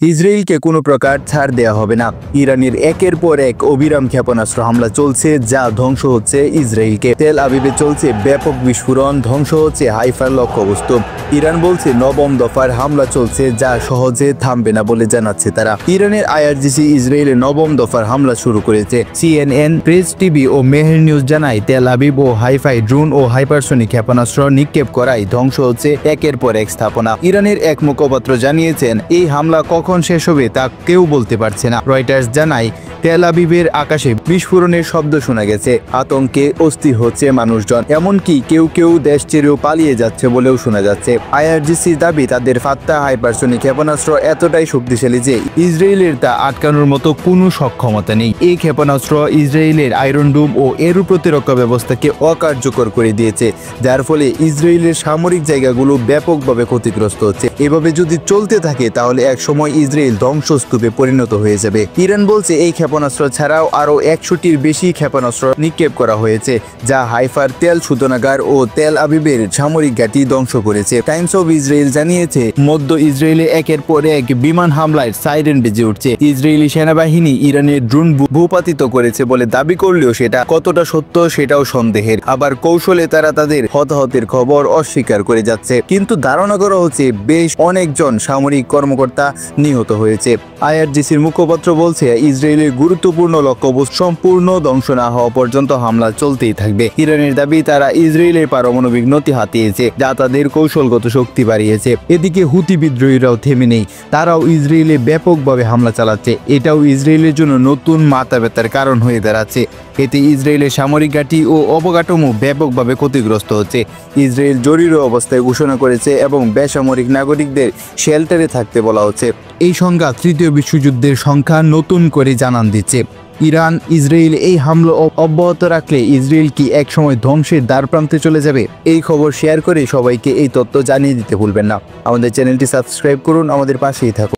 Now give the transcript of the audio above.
ইসরায়েলকে কোনো প্রকার ছাড় দেয়া হবে না। ইরানের একের পর এক অবিরাম ক্ষেপণাস্ত্র হামলা চলছে, যা ধ্বংস হচ্ছে ইসরায়েলকে। তেল আবিবে চলছে ব্যাপক বিস্ফোরণ, ধ্বংস হচ্ছে হাইফার লক্ষ্যবস্তু। ইরান বলছে নবম দফার হামলা চলছে, যা সহজে থামবে না বলে জানাচ্ছে তারা। ইরানের আইআরজিসি ইসরায়েলে নবম দফার হামলা শুরু করেছে। সিএনএন, প্রেস টিভি ও মেহের নিউজ জানায় তেল আবিব ও হাইফায় ড্রোন ও হাইপারসনিক ক্ষেপণাস্ত্র নিক্ষেপ করায় ধ্বংস হচ্ছে একের পর এক স্থাপনা। ইরানের এক মুখপাত্র জানিয়েছেন, এই হামলা কখন শেষ হবে তা কেউ বলতে পারছে না। রয়টার্স জানায়, তেল আবিবের আকাশে বিস্ফোরণের শব্দ শোনা গেছে। আতঙ্কে অস্থির হচ্ছে মানুষজন, এমনকি কেউ কেউ দেশ ছেড়েও পালিয়ে যাচ্ছে বলেও শোনা যাচ্ছে। আইআরজিসির দাবি, তাদের ফাত্তা হাইপারসনিক ক্ষেপণাস্ত্র এতটাই শক্তিশালী যে ইসরায়েলের তা আটকানোর মতো কোনো সক্ষমতা নেই। এই ক্ষেপণাস্ত্র ইসরায়েলের আয়রন ডোম ও এরু প্রতিরক্ষা ব্যবস্থাকে অকার্যকর করে দিয়েছে, যার ফলে ইসরায়েলের সামরিক জায়গাগুলো ব্যাপকভাবে ক্ষতিগ্রস্ত হচ্ছে। এভাবে যদি চলতে থাকে তাহলে এক সময় ইসরায়েল ধ্বংসস্তূপে পরিণত হয়ে যাবে। ইরান বলছে এই ক্ষেপণাস্ত্র ছাড়াও আরও 100টির বেশি ক্ষেপণাস্ত্র নিক্ষেপ করা হয়েছে, যা হাইফার তেল শোধনাগার ও তেল আবিবের সামরিক ঘাঁটি ধ্বংস করেছে। টাইমস অফ ইসরায়েল জানিয়েছে, মধ্য ইসরায়েলে একের পর এক বিমান হামলায় সাইরেন বেজে উঠছে। ইসরায়েলি সেনাবাহিনী ইরানের ড্রোন ভূপাতিত করেছে বলে দাবি করলেও সেটা কতটা সত্য সেটাও সন্দেহের। আবার কৌশলে তারা তাদের হতাহতের খবর অস্বীকার করে যাচ্ছে, কিন্তু ধারণা করা হচ্ছে বেশ অনেকজন সামরিক কর্মকর্তা নিহত হয়েছে। আইআরজিসির মুখপাত্র বলছে, ইসরায়েলের গুরুত্বপূর্ণ লক্ষ্যবস্তু সম্পূর্ণ ধ্বংস না হওয়া পর্যন্ত হামলা চলতেই থাকবে। ইরানের দাবি, তারা ইসরায়েলের পারমাণবিক নথি হাতিয়েছে, যা তাদের কৌশলগত শক্তি বাড়িয়েছে। এদিকে হুতি বিদ্রোহীরাও থেমে নেই, তারাও ইসরায়েলে ব্যাপকভাবে হামলা চালাচ্ছে। এটাও ইসরায়েলের জন্য নতুন মাথা ব্যথার কারণ হয়ে দাঁড়াচ্ছে। এতে ইসরায়েলের সামরিক ঘাঁটি ও অবকাঠামো ব্যাপকভাবে ক্ষতিগ্রস্ত হচ্ছে। ইসরায়েল জরুরি অবস্থায় ঘোষণা করেছে এবং বেসামরিক নাগরিকদের শেল্টারে থাকতে বলা হচ্ছে। এই সংঘাত তৃতীয় বিশ্বযুদ্ধের সংখ্যা নতুন করে জানান দিচ্ছে। ইরান ইসরায়েল এই হামলা অব্যাহত রাখলে ইসরায়েল কি একসময় ধ্বংসের দ্বারপ্রান্তে চলে যাবে? এই খবর শেয়ার করে সবাইকে এই তথ্য জানিয়ে দিতে ভুলবেন না। আমাদের চ্যানেলটি সাবস্ক্রাইব করুন, আমাদের পাশেই থাকুন।